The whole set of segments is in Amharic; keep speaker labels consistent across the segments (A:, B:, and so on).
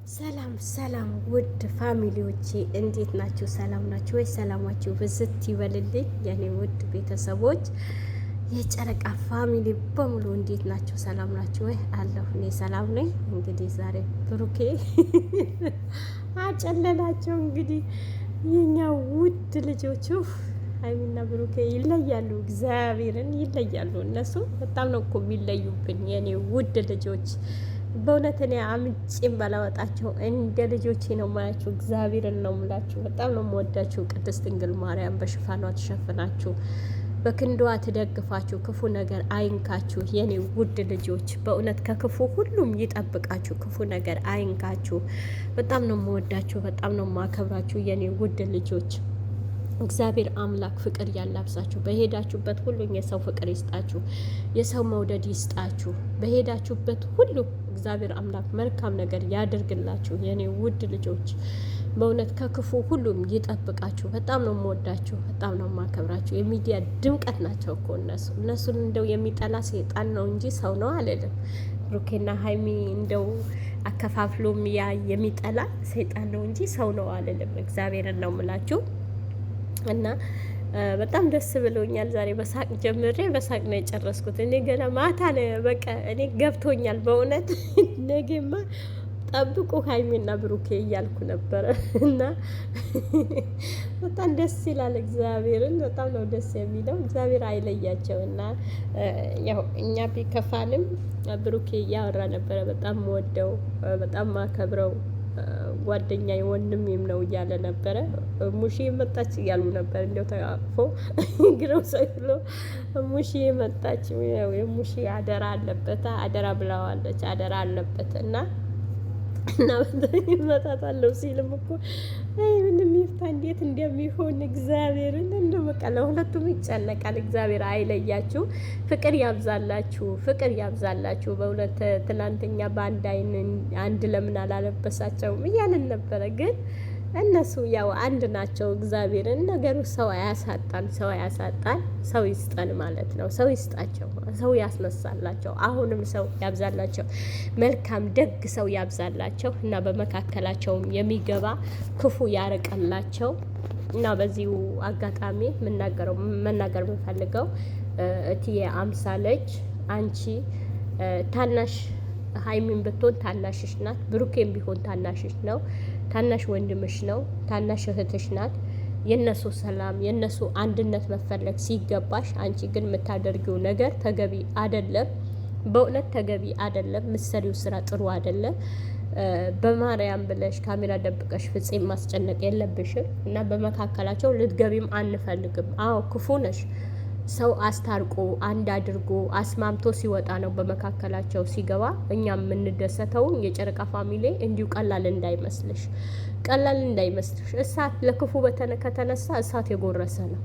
A: ሰላም ሰላም ውድ ፋሚሊዎቼ እንዴት ናችሁ? ሰላም ናችሁ ወይ? ሰላማችሁ ብዝት ይበልልኝ የኔ ውድ ቤተሰቦች፣ የጨረቃ ፋሚሊ በሙሉ እንዴት ናችሁ? ሰላም ናችሁ ወይ? አለሁ እኔ ሰላም ነኝ። እንግዲህ ዛሬ ብሩኬ አጨለላቸው። እንግዲህ የኛ ውድ ልጆቹ ሀይሚና ብሩኬ ይለያሉ፣ እግዚአብሔርን ይለያሉ። እነሱ በጣም ነው እኮ የሚለዩብን የኔ ውድ ልጆች። በእውነት እኔ አምጬም ባላወጣቸው እንደ ልጆቼ ነው የማያችሁ። እግዚአብሔርን ነው የምላችሁ። በጣም ነው የምወዳችሁ። ቅድስት ድንግል ማርያም በሽፋኗ ትሸፍናችሁ፣ በክንዷ ትደግፋችሁ፣ ክፉ ነገር አይንካችሁ የኔ ውድ ልጆች። በእውነት ከክፉ ሁሉም ይጠብቃችሁ፣ ክፉ ነገር አይንካችሁ። በጣም ነው የምወዳችሁ፣ በጣም ነው የማከብራችሁ የኔ ውድ ልጆች። እግዚአብሔር አምላክ ፍቅር ያላብሳችሁ። በሄዳችሁበት ሁሉ የሰው ፍቅር ይስጣችሁ፣ የሰው መውደድ ይስጣችሁ። በሄዳችሁበት ሁሉ እግዚአብሔር አምላክ መልካም ነገር ያደርግላችሁ የኔ ውድ ልጆች። በእውነት ከክፉ ሁሉም ይጠብቃችሁ። በጣም ነው የምወዳችሁ፣ በጣም ነው የማከብራችሁ። የሚዲያ ድምቀት ናቸው እኮ እነሱን እንደው የሚጠላ ሰይጣን ነው እንጂ ሰው ነው አልልም። ብሩኬና ሀይሚ እንደው አከፋፍሎም ያ የሚጠላ ሰይጣን ነው እንጂ ሰው ነው አልልም። እግዚአብሔርን ነው የምላችሁ። እና በጣም ደስ ብሎኛል። ዛሬ በሳቅ ጀምሬ በሳቅ ነው የጨረስኩት። እኔ ገና ማታ ነው በቃ እኔ ገብቶኛል በእውነት ነገማ ጠብቁ ሀይሚና ብሩኬ እያልኩ ነበረ። እና በጣም ደስ ይላል። እግዚአብሔርን በጣም ነው ደስ የሚለው። እግዚአብሔር አይለያቸው። እና ያው እኛ ቢከፋንም ብሩኬ እያወራ ነበረ። በጣም ወደው በጣም ማከብረው ጓደኛ ወንድሜም ነው እያለ ነበረ። ሙሺ መጣች እያሉ ነበር። እንደው ተቃቅፎ ግረው ሰይሎ ሙሺ መጣች። የሙሺ አደራ አለበት፣ አደራ ብለዋለች፣ አደራ አለበት እና ይመጣታለሁ ሲልም እኮ ምንም ይፍታ እንዴት እንደሚሆን እግዚአብሔርን እንደው በቃ ለሁለቱም ይጨነቃል። እግዚአብሔር አይለያችሁ፣ ፍቅር ያብዛላችሁ፣ ፍቅር ያብዛላችሁ። በእውነት ትናንተኛ በአንድ አይን አንድ ለምን አላለበሳቸውም እያልን ነበረ ግን እነሱ ያው አንድ ናቸው። እግዚአብሔርን ነገሩ ሰው አያሳጣን፣ ሰው አያሳጣን፣ ሰው ይስጠን ማለት ነው። ሰው ይስጣቸው፣ ሰው ያስነሳላቸው። አሁንም ሰው ያብዛላቸው፣ መልካም ደግ ሰው ያብዛላቸው እና በመካከላቸውም የሚገባ ክፉ ያርቀላቸው እና በዚሁ አጋጣሚ መናገር የምፈልገው እትዬ አምሳለች አንቺ ታናሽ ሀይሚን ብትሆን ታናሽሽ ናት፣ ብሩኬን ቢሆን ታናሽሽ ነው፣ ታናሽ ወንድምሽ ነው፣ ታናሽ እህትሽ ናት። የነሱ ሰላም የነሱ አንድነት መፈለግ ሲገባሽ አንቺ ግን የምታደርጊው ነገር ተገቢ አይደለም። በእውነት ተገቢ አይደለም። ምሰሪው ስራ ጥሩ አይደለም። በማርያም ብለሽ ካሜራ ደብቀሽ ፍፄም ማስጨነቅ የለብሽም እና በመካከላቸው ልትገቢም አንፈልግም። አዎ ክፉ ነሽ። ሰው አስታርቆ አንድ አድርጎ አስማምቶ ሲወጣ ነው በመካከላቸው ሲገባ እኛም የምንደሰተው። የጨረቃ ፋሚሊ እንዲሁ ቀላል እንዳይመስልሽ፣ ቀላል እንዳይመስልሽ። እሳት ለክፉ ከተነሳ እሳት የጎረሰ ነው።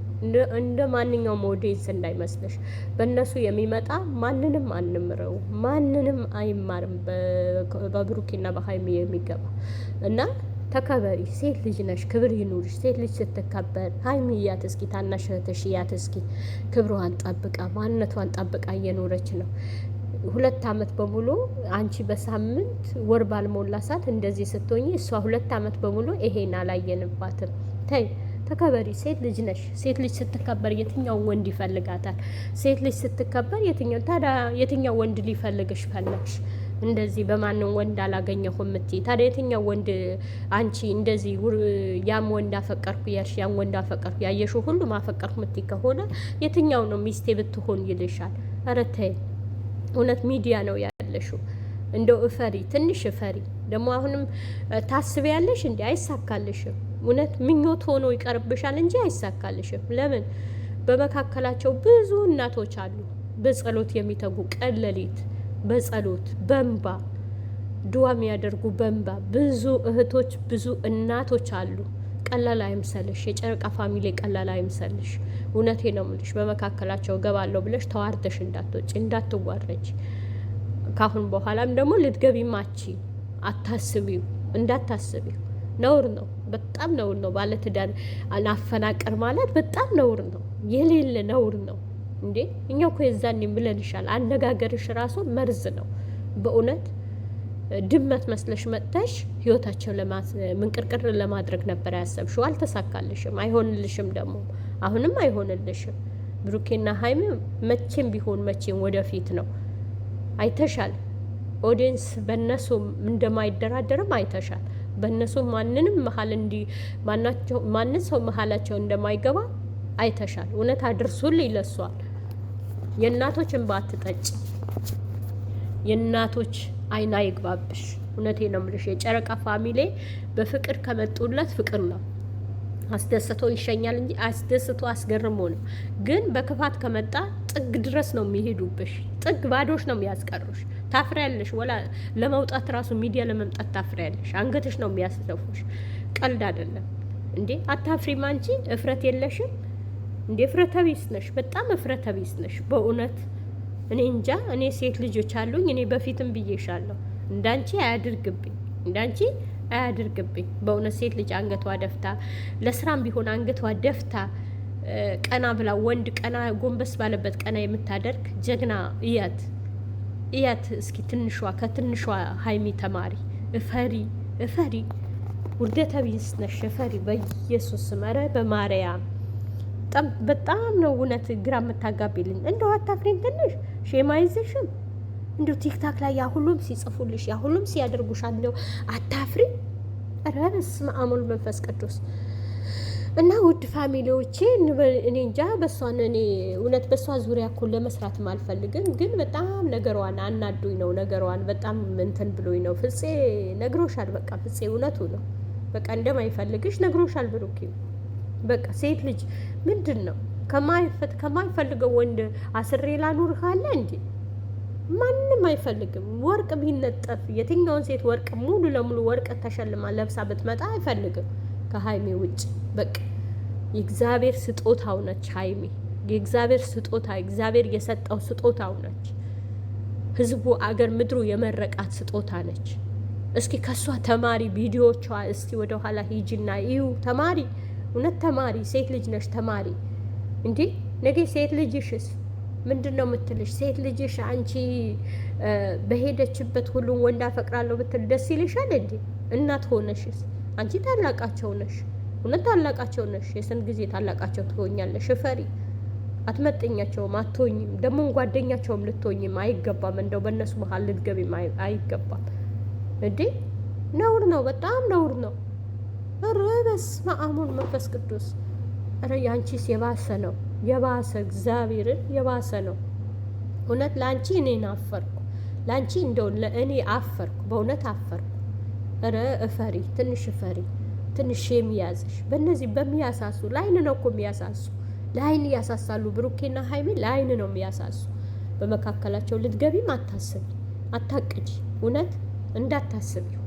A: እንደ ማንኛውም ኦዲየንስ እንዳይመስልሽ። በእነሱ የሚመጣ ማንንም አንምረው፣ ማንንም አይማርም በብሩኬና በሀይሚ የሚገባ እና ተከበሪ። ሴት ልጅ ነሽ፣ ክብር ይኑርሽ። ሴት ልጅ ስትከበር ሀይሚ እያት እስኪ ታናሽ እህትሽ እያት እስኪ ክብሯን ጠብቃ ማንነቷን ጠብቃ እየኖረች ነው። 2 ዓመት በሙሉ አንቺ በሳምንት ወር ባልሞላ ሰዓት እንደዚህ ስትሆኚ እሷ 2 ዓመት በሙሉ ይሄን አላየንባትም። ተይ ተከበሪ። ሴት ልጅ ነሽ። ሴት ልጅ ስትከበር የትኛው ወንድ ይፈልጋታል? ሴት ልጅ ስትከበር የትኛው ወንድ ሊፈልግሽ ፈለግሽ? እንደዚህ በማንም ወንድ አላገኘሁ እምትይ ታዲያ የትኛው ወንድ አንቺ እንደዚህ ያም ወንድ አፈቀርኩ ያልሽ ያም ወንድ አፈቀርኩ ያየሽው ሁሉ ማፈቀርኩ እምትይ ከሆነ የትኛው ነው ሚስቴ ብትሆን ይልሻል? ኧረ ተይ፣ እውነት ሚዲያ ነው ያለሽው። እንደው እፈሪ፣ ትንሽ እፈሪ። ደግሞ አሁንም ታስቢያለሽ እንዴ? አይሳካልሽም። እውነት ምኞት ሆኖ ይቀርብሻል እንጂ አይሳካልሽም። ለምን? በመካከላቸው ብዙ እናቶች አሉ በጸሎት የሚተጉ ቀን ሌሊት በጸሎት በእንባ ድዋ የሚያደርጉ በእንባ ብዙ እህቶች ብዙ እናቶች አሉ። ቀላል አይምሰልሽ። የጨረቃ ፋሚሊ ቀላል አይምሰልሽ። እውነቴ ነው የምልሽ። በመካከላቸው ገባለሁ ብለሽ ተዋርደሽ እንዳትወጪ፣ እንዳትዋረጅ። ካሁን በኋላም ደግሞ ልትገቢማቺ አታስቢው፣ እንዳታስቢው። ነውር ነው፣ በጣም ነውር ነው። ባለትዳር አፈናቀር ማለት በጣም ነውር ነው፣ የሌለ ነውር ነው። እንዴ እኛ እኮ የዛን ብለንሻል። አነጋገርሽ ራሱ መርዝ ነው በእውነት ድመት መስለሽ መጥተሽ ህይወታቸው ምንቅርቅር ለማድረግ ነበር ያሰብሽው። አልተሳካልሽም፣ አይሆንልሽም፣ ደግሞ አሁንም አይሆንልሽም። ብሩኬና ሀይሚ መቼም ቢሆን መቼም ወደፊት ነው። አይተሻል። ኦዲየንስ በእነሱ እንደማይደራደርም አይተሻል። በእነሱ ማንንም መሀል ማንን ሰው መሀላቸው እንደማይገባ አይተሻል። እውነት አድርሱልኝ ይለሷል። የእናቶች እንባ አትጠጭ፣ የእናቶች አይና ይግባብሽ። እውነቴ ነው የምልሽ። የጨረቃ ፋሚሊ በፍቅር ከመጡለት ፍቅር ነው። አስደስቶ ይሸኛል እንጂ አስደስቶ አስገርሞ ነው። ግን በክፋት ከመጣ ጥግ ድረስ ነው የሚሄዱብሽ። ጥግ ባዶሽ ነው የሚያስቀሩሽ። ታፍሪያለሽ። ወላ ለመውጣት ራሱ ሚዲያ ለመምጣት ታፍሪያለሽ። አንገትሽ ነው የሚያስደፉሽ። ቀልድ አይደለም እንዴ! አታፍሪም አንቺ? እፍረት የለሽም እንዴ? እፍረተ ቢስ ነሽ፣ በጣም እፍረተ ቢስ ነሽ በእውነት። እኔ እንጃ። እኔ ሴት ልጆች አሉኝ። እኔ በፊትም ብዬሻለሁ። እንዳንቺ አያድርግብኝ፣ እንዳንቺ አያድርግብኝ። በእውነት ሴት ልጅ አንገቷ ደፍታ ለስራም ቢሆን አንገቷ ደፍታ ቀና ብላ ወንድ ቀና ጎንበስ ባለበት ቀና የምታደርግ ጀግና እያት እስኪ ትንሿ ከትንሿ ሀይሚ ተማሪ። እፈሪ እፈሪ፣ ውርደተ ቢስ ነሽ። እፈሪ በኢየሱስ ኧረ በማርያም በጣም ነው እውነት ግራ የምታጋቢልኝ። እንደው አታፍሪም? ትንሽ ሼማ አይዝሽም? እንደው ቲክታክ ላይ ያ ሁሉም ሲጽፉልሽ ያ ሁሉም ሲያደርጉሽ እንደው አታፍሪ? ኧረ በስመ አብ ወወልድ ወመንፈስ ቅዱስ። እና ውድ ፋሚሊዎቼ እኔ እንጃ በሷን እኔ እውነት በሷ ዙሪያ እኮ ለመስራትም አልፈልግም፣ ግን በጣም ነገሯን አናዶኝ ነው። ነገሯን በጣም እንትን ብሎኝ ነው። ፍፄ ነግሮሻል። በቃ ፍፄ እውነቱ ነው። በቃ እንደማይፈልግሽ ነግሮሻል ብሩኬ። በቃ ሴት ልጅ ምንድን ነው ከማይፈልገው ወንድ አስሬ ላኑርህ አለ እንዴ? ማንም አይፈልግም። ወርቅ ቢነጠፍ የትኛውን ሴት ወርቅ ሙሉ ለሙሉ ወርቅ ተሸልማ ለብሳ ብትመጣ አይፈልግም ከሀይሜ ውጭ። በቃ የእግዚአብሔር ስጦታው ነች ሀይሜ። የእግዚአብሔር ስጦታ፣ እግዚአብሔር የሰጠው ስጦታው ነች። ህዝቡ አገር ምድሩ የመረቃት ስጦታ ነች። እስኪ ከሷ ተማሪ። ቪዲዮቿ እስቲ ወደ ኋላ ሂጂና እዩ። ተማሪ፣ እውነት ተማሪ። ሴት ልጅ ነች ተማሪ። እንዴ ነገ ሴት ልጅሽስ ምንድን ነው የምትልሽ? ሴት ልጅሽ አንቺ በሄደችበት ሁሉም ወንድ አፈቅራለሁ ብትል ደስ ይልሻል እንዴ? እናት ሆነሽስ አንቺ ታላቃቸው ነሽ። እውነት ታላቃቸው ነሽ። የስንት ጊዜ ታላቃቸው ትሆኛለሽ? እፈሪ። አትመጥኛቸውም፣ አትሆኝም። ደግሞ ጓደኛቸውም ልትሆኝም አይገባም። እንደው በእነሱ መሀል ልትገቢም አይገባም። እንዴ ነውር ነው፣ በጣም ነውር ነው። ኧረ በስመ አብ ወወልድ ወመንፈስ ቅዱስ። ኧረ ያንቺስ የባሰ ነው፣ የባሰ እግዚአብሔርን የባሰ ነው። እውነት ለአንቺ እኔን አፈርኩ፣ ለአንቺ እንደው ለእኔ አፈርኩ፣ በእውነት አፈርኩ። ኧረ እፈሪ፣ ትንሽ እፈሪ፣ ትንሽ የሚያዝሽ በእነዚህ በሚያሳሱ ለአይን ነው እኮ የሚያሳሱ፣ ለአይን ያሳሳሉ። ብሩኬና ሀይሜ ለአይን ነው የሚያሳሱ። በመካከላቸው ልትገቢም አታስቢ፣ አታቅጂ፣ እውነት እንዳታስቢው።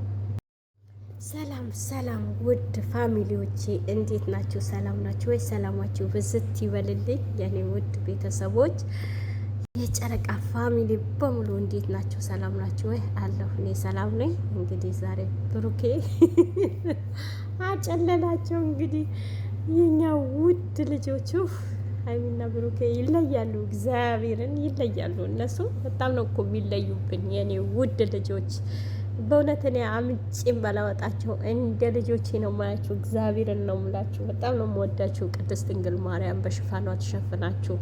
A: ሰላም ሰላም፣ ውድ ፋሚሊዎቼ እንዴት ናችሁ? ሰላም ናችሁ ወይ? ሰላማችሁ ብዝት ይበልልኝ የኔ ውድ ቤተሰቦች፣ የጨረቃ ፋሚሊ በሙሉ እንዴት ናችሁ? ሰላም ናችሁ ወይ? አለሁ እኔ ሰላም ነኝ። እንግዲህ ዛሬ ብሩኬ አጨለላቸው። እንግዲህ የኛ ውድ ልጆቹ ሀይሚና ብሩኬ ይለያሉ፣ እግዚአብሔርን ይለያሉ። እነሱ በጣም ነው እኮ የሚለዩብን የኔ ውድ ልጆች። በእውነት እኔ አምጬም ባላወጣቸው እንደ ልጆቼ ነው ማያችሁ። እግዚአብሔርን ነው ምላችሁ። በጣም ነው የምወዳችሁ። ቅድስት ድንግል ማርያም በሽፋኗ ትሸፍናችሁ፣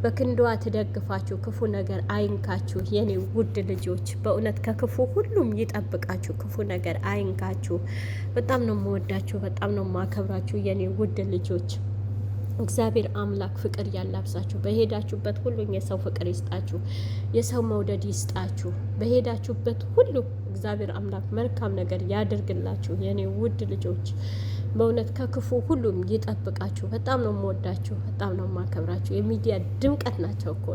A: በክንዷ ትደግፋችሁ፣ ክፉ ነገር አይንካችሁ የኔ ውድ ልጆች። በእውነት ከክፉ ሁሉም ይጠብቃችሁ፣ ክፉ ነገር አይንካችሁ። በጣም ነው የምወዳችሁ፣ በጣም ነው የማከብራችሁ የኔ ውድ ልጆች። እግዚአብሔር አምላክ ፍቅር ያላብሳችሁ። በሄዳችሁበት ሁሉ የሰው ፍቅር ይስጣችሁ፣ የሰው መውደድ ይስጣችሁ። በሄዳችሁበት ሁሉ እግዚአብሔር አምላክ መልካም ነገር ያደርግላችሁ የኔ ውድ ልጆች። በእውነት ከክፉ ሁሉም ይጠብቃችሁ። በጣም ነው የምወዳችሁ፣ በጣም ነው የማከብራችሁ። የሚዲያ ድምቀት ናቸው እኮ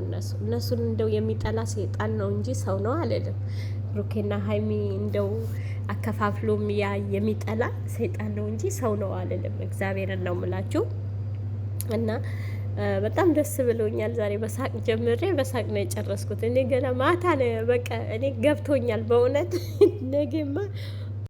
A: እነሱን እንደው የሚጠላ ሰይጣን ነው እንጂ ሰው ነው አልልም። ብሩኬና ሀይሚ እንደው አከፋፍሎም ያ የሚጠላ ሰይጣን ነው እንጂ ሰው ነው አልልም። እግዚአብሔርን ነው የምላችሁ። እና በጣም ደስ ብሎኛል። ዛሬ በሳቅ ጀምሬ በሳቅ ነው የጨረስኩት። እኔ ገና ማታ ነው በቃ እኔ ገብቶኛል በእውነት ነገማ